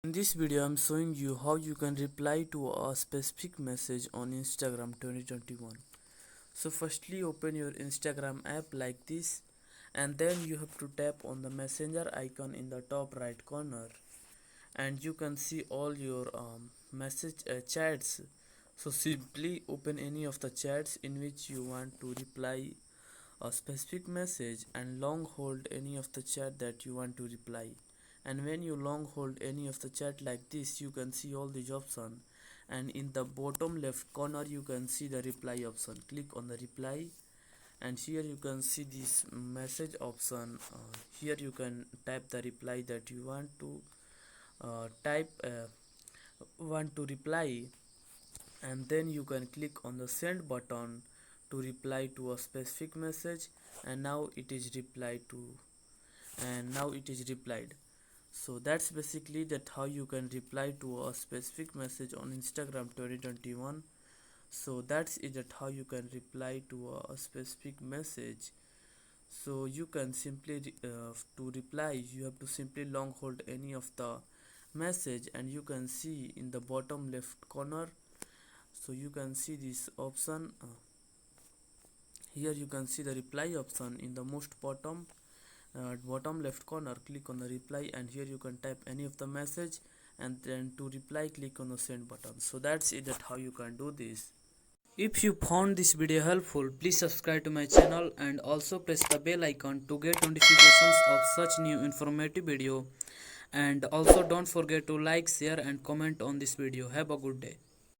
In this video, I'm showing you how you can reply to a specific message on Instagram 2021. So firstly, open your Instagram app like this, and then you have to tap on the messenger icon in the top right corner, and you can see all your message chats. So simply open any of the chats in which you want to reply a specific message and long hold any of the chat that you want to reply. And when you long hold any of the chat like this, you can see all these options, and in the bottom left corner you can see the reply option. Click on the reply, and here you can see this message option. Here you can type the reply that you want to reply, and then you can click on the send button to reply to a specific message, and now it is replied. So that's basically that how you can reply to a specific message on Instagram 2021. So that's it, that how you can reply to a specific message. So you can simply to reply, you have to simply long hold any of the message, and you can see in the bottom left corner. So you can see this option. Here you can see the reply option in the most bottom left corner. Click on the reply, and here you can type any of the message, and then to reply click on the send button. So that's it, that how you can do this. If you found this video helpful, please subscribe to my channel and also press the bell icon to get notifications of such new informative video. And also don't forget to like, share and comment on this video. Have a good day.